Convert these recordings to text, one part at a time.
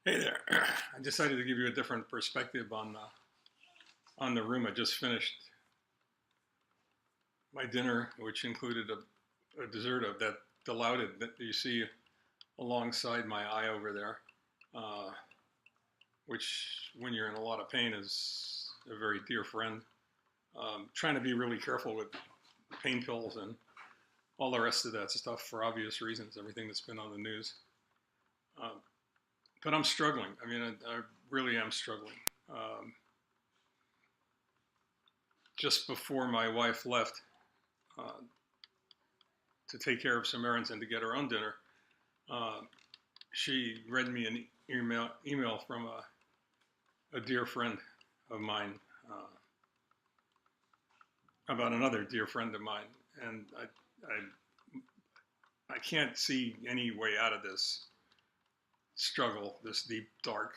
Hey there. I decided to give you a different perspective on the room. I just finished my dinner, which included a dessert of that dilaudid that you see alongside my eye over there, uh, which, when you're in a lot of pain, is a very dear friend. Trying to be really careful with pain pills and all the rest of that stuff for obvious reasons, everything that's been on the news. Um, but I'm struggling. I mean, I really am struggling. Um, just before my wife left uh, to take care of some errands and to get her own dinner, uh, she read me an email from a dear friend of mine about another dear friend of mine, and I can't see any way out of this struggle, this deep, dark,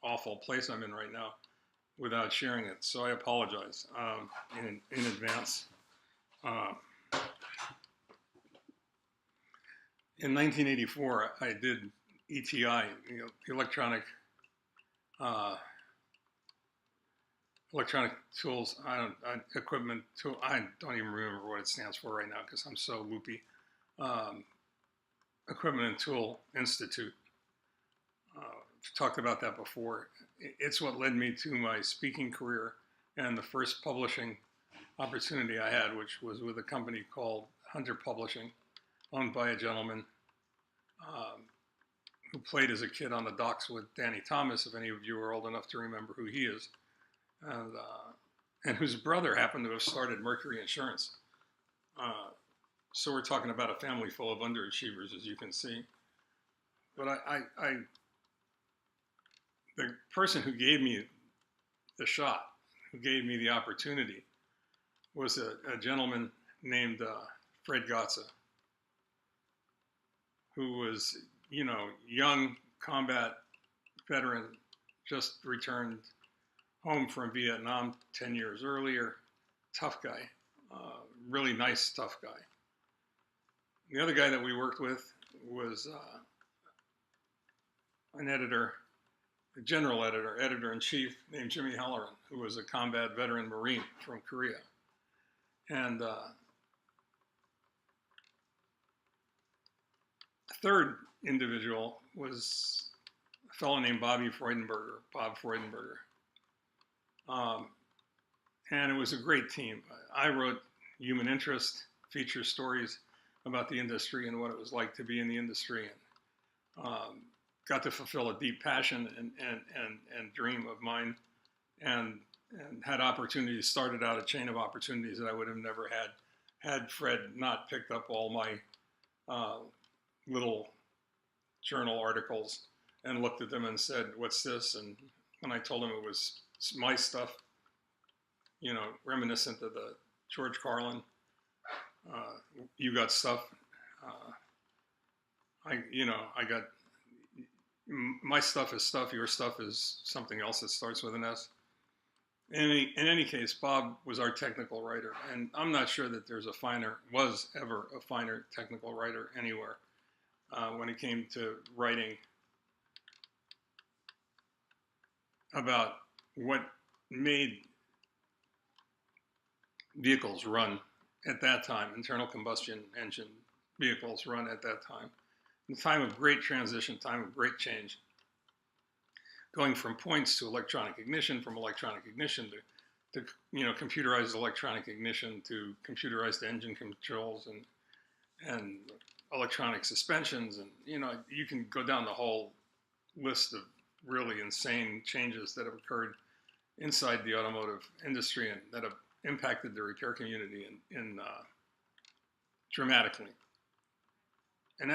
awful place I'm in right now, without sharing it. So I apologize in advance. Uh, in 1984, I did ETI, electronic uh, electronic tools, equipment tool. I don't even remember what it stands for right now because I'm so loopy. Um, Equipment and Tool Institute. I've talked about that before. It's what led me to my speaking career and the first publishing opportunity I had, which was with a company called Hunter Publishing, owned by a gentleman um, who played as a kid on the docks with Danny Thomas, if any of you are old enough to remember who he is, and whose brother happened to have started Mercury Insurance. Uh, so we're talking about a family full of underachievers, as you can see. But the person who gave me the shot, who gave me the opportunity, was a gentleman named Fred Gotza, who was, young combat veteran, just returned home from Vietnam 10 years earlier, tough guy, really nice, tough guy. The other guy that we worked with was an editor, a general editor, editor-in-chief named Jimmy Halloran, who was a combat veteran Marine from Korea. And a third individual was a fellow named Bob Freudenberger. And it was a great team. I wrote Human Interest, feature stories about the industry and what it was like to be in the industry, and got to fulfill a deep passion and dream of mine, and had opportunities, started out a chain of opportunities that I would have never had Fred not picked up all my little journal articles and looked at them and said, "What's this?" And when I told him it was my stuff, reminiscent of the George Carlin, "You got stuff." I got, my stuff is stuff. Your stuff is something else that starts with an S. In any case, Bob was our technical writer, and I'm not sure that was ever a finer technical writer anywhere when it came to writing about what made vehicles run at that time, internal combustion engine vehicles run at that time. A time of great transition, time of great change, going from points to electronic ignition, from electronic ignition to computerized electronic ignition, to computerized engine controls and electronic suspensions, and you can go down the whole list of really insane changes that have occurred inside the automotive industry and that have impacted the repair community in dramatically. And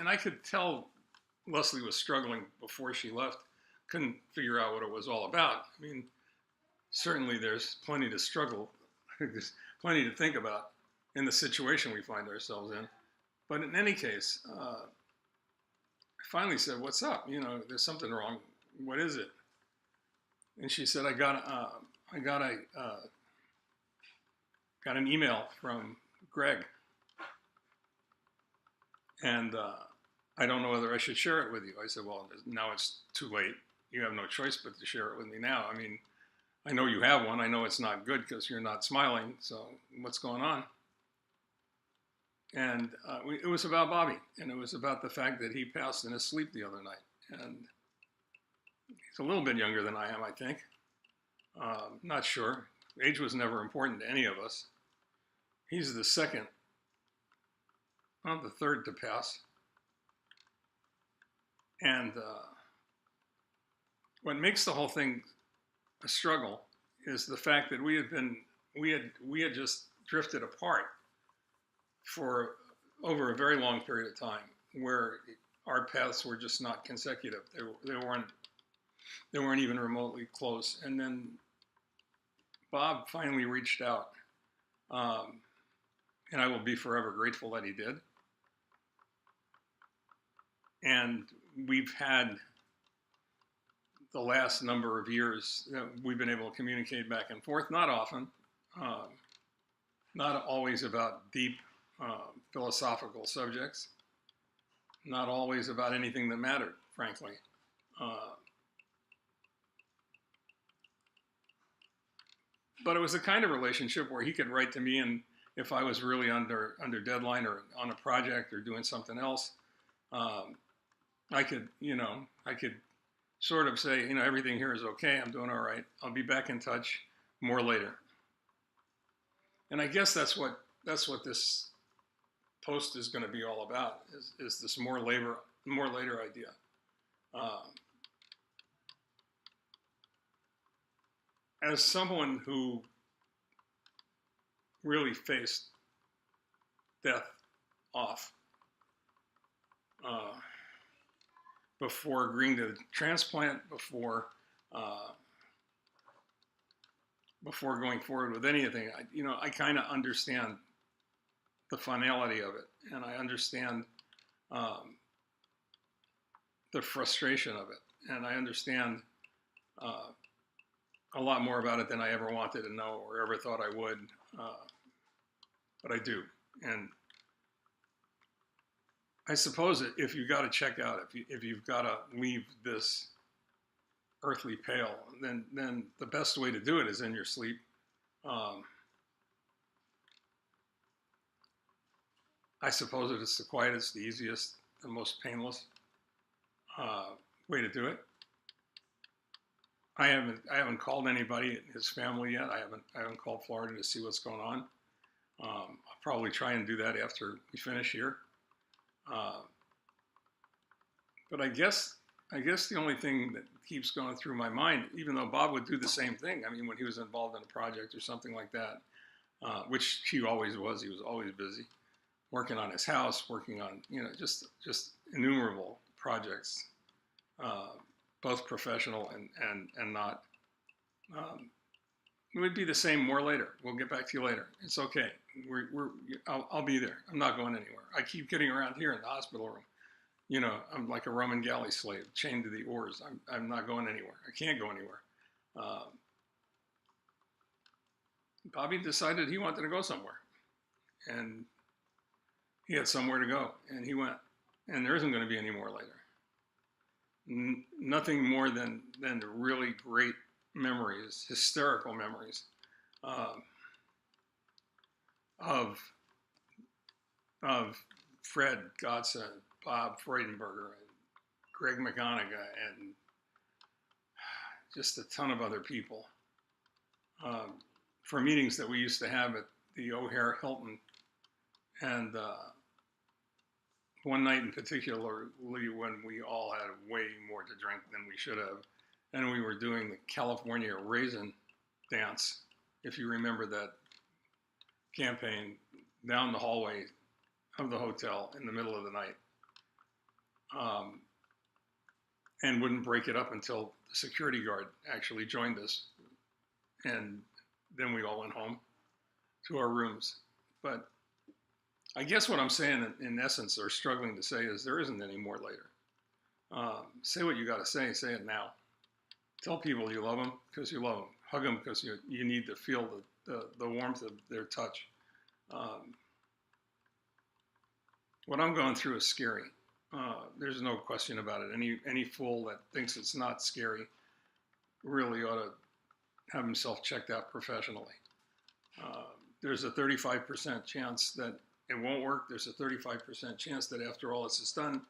I could tell Leslie was struggling before she left, couldn't figure out what it was all about. I mean, certainly there's plenty to struggle, there's plenty to think about in the situation we find ourselves in. But in any case, I finally said, "What's up? There's something wrong. What is it?" And she said, "I got an email from Greg, and I don't know whether I should share it with you. I said, well, now it's too late. You have no choice but to share it with me now. I mean, I know you have one. I know it's not good because you're not smiling. So what's going on? And it was about Bobby, and it was about the fact that he passed in his sleep the other night. And he's a little bit younger than I am, I think. Not sure. Age was never important to any of us. He's the second, well, the third to pass. And what makes the whole thing a struggle is the fact that we had just drifted apart for over a very long period of time, where our paths were just not consecutive. They weren't even remotely close. And then Bob finally reached out, and I will be forever grateful that he did. And we've had the last number of years that we've been able to communicate back and forth, not often, not always about deep philosophical subjects, not always about anything that mattered, frankly. But it was the kind of relationship where he could write to me, and if I was really under deadline or on a project or doing something else, I could sort of say, everything here is okay. I'm doing all right. I'll be back in touch more later. And I guess that's what this post is going to be all about, is this more later idea. As someone who really faced death off before agreeing to the transplant, before going forward with anything, I kind of understand the finality of it, and I understand the frustration of it, and I understand a lot more about it than I ever wanted to know or ever thought I would, but I do. And I suppose if you've got to check out, if you've got to leave this earthly pale, then the best way to do it is in your sleep. I suppose it is the quietest, the easiest, the most painless way to do it. I haven't called anybody in his family yet. I haven't called Florida to see what's going on. I'll probably try and do that after we finish here. But I guess the only thing that keeps going through my mind, even though Bob would do the same thing, I mean, when he was involved in a project or something like that, which he always was busy, working on his house, working on, just innumerable projects, both professional and not. It would be the same more later. We'll get back to you later. It's okay. I'll be there. I'm not going anywhere. I keep getting around here in the hospital room. I'm like a Roman galley slave, chained to the oars. I'm not going anywhere. I can't go anywhere. Bobby decided he wanted to go somewhere, and he had somewhere to go, and he went. And there isn't going to be any more later. Nothing more than the really great memories, hysterical memories of Fred Godson, Bob Freudenberger, and Greg McGonigal, and just a ton of other people for meetings that we used to have at the O'Hare Hilton. And one night in particular, when we all had way more to drink than we should have, and we were doing the California Raisin dance, if you remember that campaign, down the hallway of the hotel in the middle of the night, and wouldn't break it up until the security guard actually joined us, and then we all went home to our rooms. But I guess what I'm saying, in essence, or struggling to say, is there isn't any more later. Say what you got to say it now. Tell people you love them because you love them. Hug them because you need to feel the warmth of their touch. What I'm going through is scary. there's no question about it. Any fool that thinks it's not scary really ought to have himself checked out professionally. There's a 35% chance that it won't work. There's a 35% chance that after all this is done,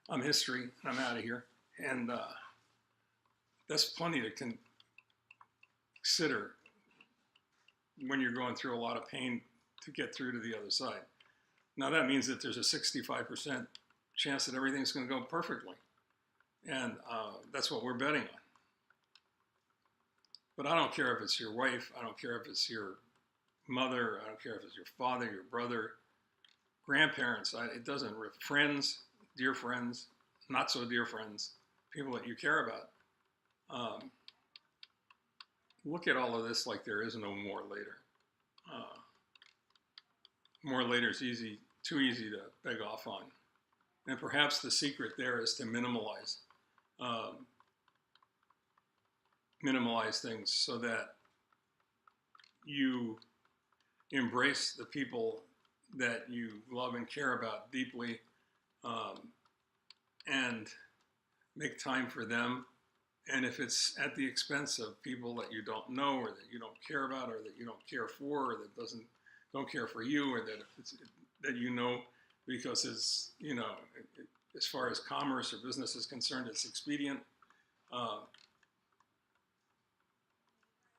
I'm history, I'm out of here. And that's plenty to consider when you're going through a lot of pain to get through to the other side. Now that means that there's a 65% chance that everything's going to go perfectly. And that's what we're betting on. But I don't care if it's your wife, I don't care if it's your mother, I don't care if it's your father, your brother, grandparents, it doesn't, friends, dear friends, not so dear friends, people that you care about. Look at all of this like there is no more later. More later is too easy to beg off on. And perhaps the secret there is to minimalize things so that you embrace the people that you love and care about deeply, and make time for them. And if it's at the expense of people that you don't know, or that you don't care about, or that you don't care for, or that don't care for you, or that you know because it's, as far as commerce or business is concerned, it's expedient.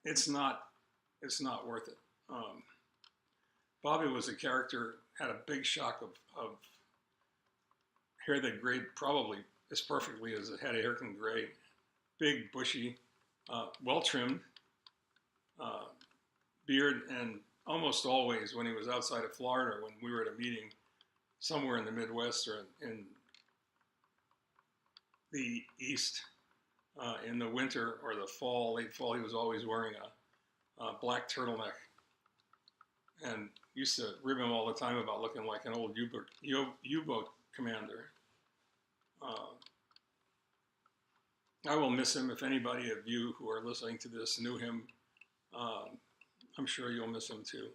It's not worth it. Bobby was a character, had a big shock of hair that grayed probably as perfectly as it had a hair can gray. Big, bushy, well-trimmed beard, and almost always when he was outside of Florida, when we were at a meeting somewhere in the Midwest or in the East, in the winter or the fall, late fall, he was always wearing a black turtleneck, and used to rib him all the time about looking like an old U-boat commander. I will miss him. If anybody of you who are listening to this knew him, I'm sure you'll miss him too.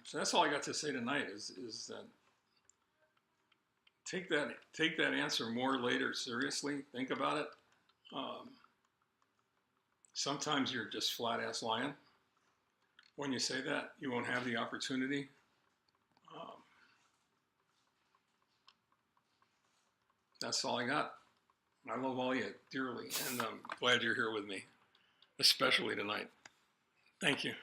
So that's all I got to say tonight is that take that answer more later seriously. Think about it. Sometimes you're just flat ass lying. When you say that, you won't have the opportunity. That's all I got. I love all you dearly, and I'm glad you're here with me, especially tonight. Thank you.